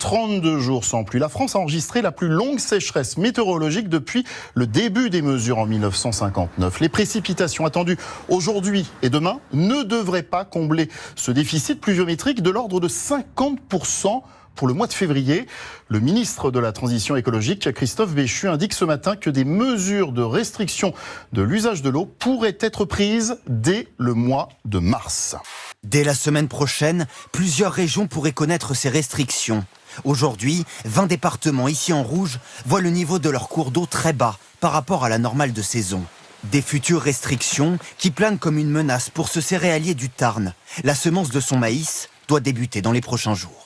32 jours sans pluie. La France a enregistré la plus longue sécheresse météorologique depuis le début des mesures en 1959. Les précipitations attendues aujourd'hui et demain ne devraient pas combler ce déficit pluviométrique de l'ordre de 50% pour le mois de février. Le ministre de la Transition écologique, Christophe Béchu, indique ce matin que des mesures de restriction de l'usage de l'eau pourraient être prises dès le mois de mars. Dès la semaine prochaine, plusieurs régions pourraient connaître ces restrictions. Aujourd'hui, 20 départements ici en rouge voient le niveau de leurs cours d'eau très bas par rapport à la normale de saison. Des futures restrictions qui planent comme une menace pour ce céréalier du Tarn. La semence de son maïs doit débuter dans les prochains jours.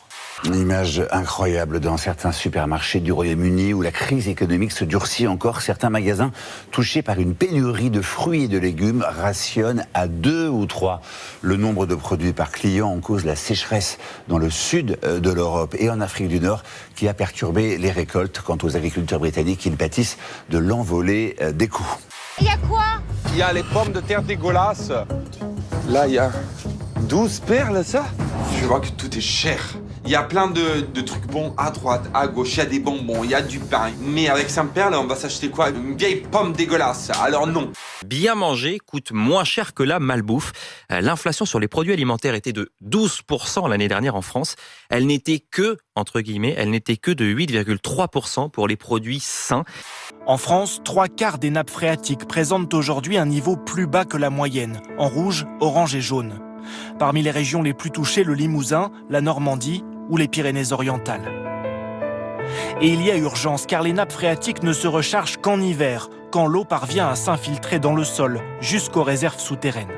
Une image incroyable dans certains supermarchés du Royaume-Uni où la crise économique se durcit encore. Certains magasins touchés par une pénurie de fruits et de légumes rationnent à 2 ou 3 le nombre de produits par client en cause la sécheresse dans le sud de l'Europe et en Afrique du Nord qui a perturbé les récoltes. Quant aux agriculteurs britanniques, ils pâtissent de l'envolée des coûts. Il y a quoi? Il y a les pommes de terre dégueulasses. Là, il y a 12 perles, ça. Je vois que tout est cher. Il y a plein de trucs bons à droite, à gauche, il y a des bonbons, il y a du pain. Mais avec 5 perles, on va s'acheter quoi? Une vieille pomme dégueulasse. Alors non. Bien manger coûte moins cher que la malbouffe. L'inflation sur les produits alimentaires était de 12% l'année dernière en France. Elle n'était que, entre guillemets, elle n'était que de 8,3% pour les produits sains. En France, 3/4 des nappes phréatiques présentent aujourd'hui un niveau plus bas que la moyenne, en rouge, orange et jaune. Parmi les régions les plus touchées, le Limousin, la Normandie ou les Pyrénées-Orientales. Et il y a urgence car les nappes phréatiques ne se rechargent qu'en hiver, quand l'eau parvient à s'infiltrer dans le sol, jusqu'aux réserves souterraines.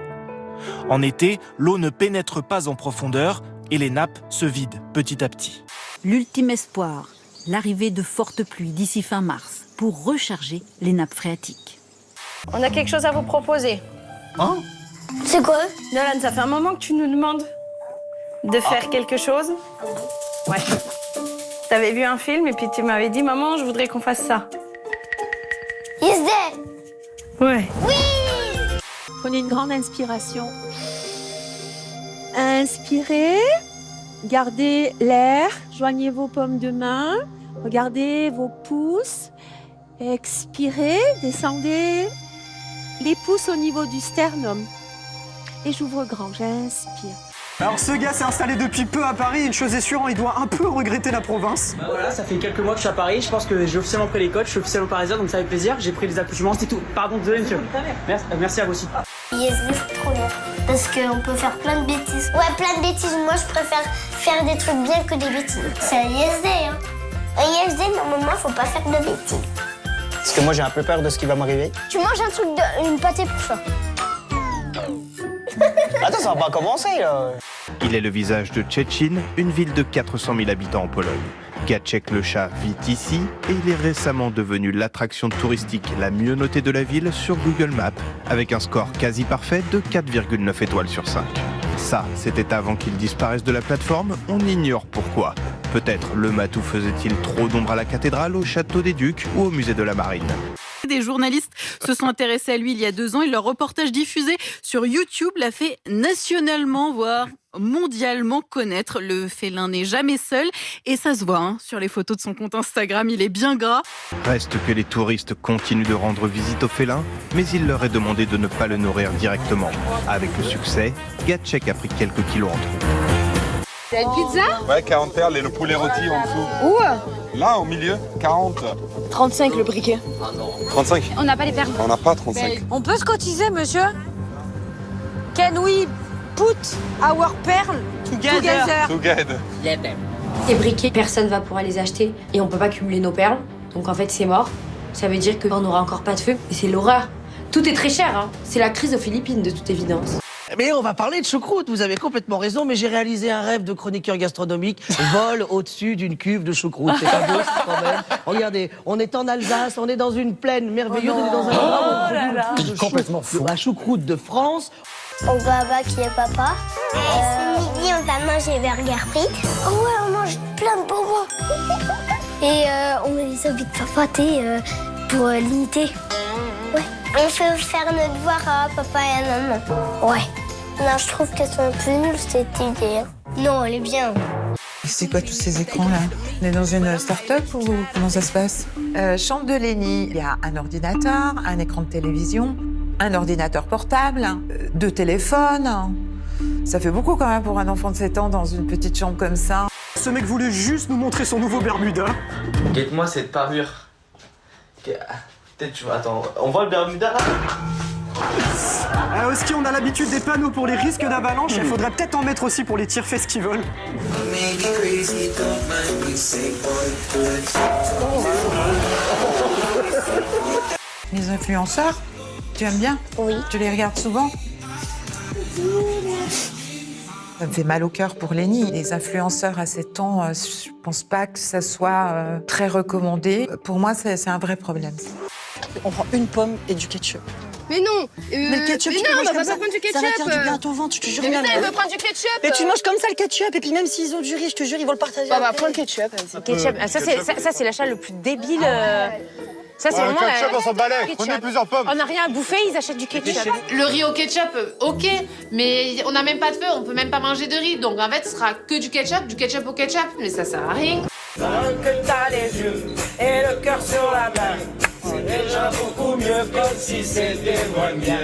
En été, l'eau ne pénètre pas en profondeur et les nappes se vident petit à petit. L'ultime espoir, l'arrivée de fortes pluies d'ici fin mars pour recharger les nappes phréatiques. On a quelque chose à vous proposer. Hein? C'est quoi? Nolan, ça fait un moment que tu nous demandes de faire quelque chose. Ouais. T'avais vu un film et puis tu m'avais dit, maman, je voudrais qu'on fasse ça. Yes, Dad. Ouais. Oui. Prenez une grande inspiration. Inspirez, gardez l'air, joignez vos paumes de main, regardez vos pouces. Expirez, descendez les pouces au niveau du sternum. Et j'ouvre grand, j'inspire. Alors ce gars s'est installé depuis peu à Paris, une chose est sûre, il doit un peu regretter la province. Voilà, ça fait quelques mois que je suis à Paris, je pense que j'ai officiellement pris les codes, je suis officiellement parisien, donc ça fait plaisir, j'ai pris les accouchements, c'est tout. Pardon, désolé monsieur. Merci à vous aussi. Yes, c'est trop bien. Parce qu'on peut faire plein de bêtises. Ouais, plein de bêtises. Moi, je préfère faire des trucs bien que des bêtises. C'est un ISD, hein. Un ISD, normalement, faut pas faire de bêtises. Parce que moi, j'ai un peu peur de ce qui va m'arriver. Tu manges un truc une pâté pour ça. Attends, ça va pas commencer, là. Il est le visage de Szczecin, une ville de 400 000 habitants en Pologne. Gacek le chat vit ici et il est récemment devenu l'attraction touristique la mieux notée de la ville sur Google Maps, avec un score quasi parfait de 4,9 étoiles sur 5. Ça, c'était avant qu'il disparaisse de la plateforme, on ignore pourquoi. Peut-être le matou faisait-il trop d'ombre à la cathédrale, au château des Ducs ou au musée de la Marine. Des journalistes se sont intéressés à lui il y a 2 ans et leur reportage diffusé sur YouTube l'a fait nationalement, voire mondialement connaître. Le félin n'est jamais seul et ça se voit sur les photos de son compte Instagram, il est bien gras. Reste que les touristes continuent de rendre visite au félin, mais il leur est demandé de ne pas le nourrir directement. Avec le succès, Gacek a pris quelques kilos en trop. T'as une pizza? Ouais, 40 perles et le poulet rôti en dessous. Où? Là, au milieu, 40. 35 le briquet. 35. On n'a pas les perles. On n'a pas 35. On peut se cotiser, monsieur? Can we put our pearl together? Together. Les briquets, personne va pouvoir les acheter et on peut pas cumuler nos perles. Donc en fait, c'est mort. Ça veut dire qu'on n'aura encore pas de feu et c'est l'horreur. Tout est très cher, hein. C'est la crise aux Philippines, de toute évidence. Mais on va parler de choucroute, vous avez complètement raison, mais j'ai réalisé un rêve de chroniqueur gastronomique, vol au-dessus d'une cuve de choucroute. C'est pas beau, ça, quand même. Regardez, on est en Alsace, on est dans une plaine merveilleuse, on est dans un endroit où on produit complètement fou. La choucroute de France. On va qui est papa. Ce midi, on va manger burger frites. Oh ouais, on mange plein de bonbons. Et on met des habits de papaté pour l'unité. Ouais. On fait faire notre devoir à papa et à maman. Ouais. Non, je trouve qu'elles sont un peu nulles, cette idée. Non, elle est bien. C'est quoi tous ces écrans-là? On est dans une start-up ou comment ça se passe? Chambre de Lénie, il y a un ordinateur, un écran de télévision, un ordinateur portable, 2 téléphones. Ça fait beaucoup quand même pour un enfant de 7 ans dans une petite chambre comme ça. Ce mec voulait juste nous montrer son nouveau Bermuda. Guette-moi cette parure. Peut-être tu vois, attends, on voit le Bermuda là? Au ski, on a l'habitude des panneaux pour les risques d'avalanche. Il faudrait peut-être en mettre aussi pour les tire-fesses qui volent. Les influenceurs, tu aimes bien? Oui. Tu les regardes souvent? Ça me fait mal au cœur pour Lénie. Les influenceurs à 7 ans, je pense pas que ça soit très recommandé. Pour moi, c'est un vrai problème. On prend une pomme et du ketchup. Mais non Mais le ketchup, tu peux manger comme ça. prendre du ketchup. Ça va faire du bien à ton ventre, je te jure. Mais putain, il veut prendre du ketchup. Mais tu manges comme ça le ketchup, et puis même s'ils ont du riz, je te jure, ils vont le partager. Bah, prends le ketchup. Ketchup, ça c'est l'achat le plus débile. Ça, c'est Ouais, le vraiment ketchup, on s'en balèque. ketchup. Prenez plusieurs pommes. On n'a rien à bouffer, ils achètent du ketchup. Le riz au ketchup, ok, mais on n'a même pas de feu, on peut même pas manger de riz. Donc en fait, ce sera que du ketchup au ketchup, mais ça sert à rien. Que t'as les yeux et le cœur sur la main, c'est déjà beaucoup mieux comme si c'était moins bien.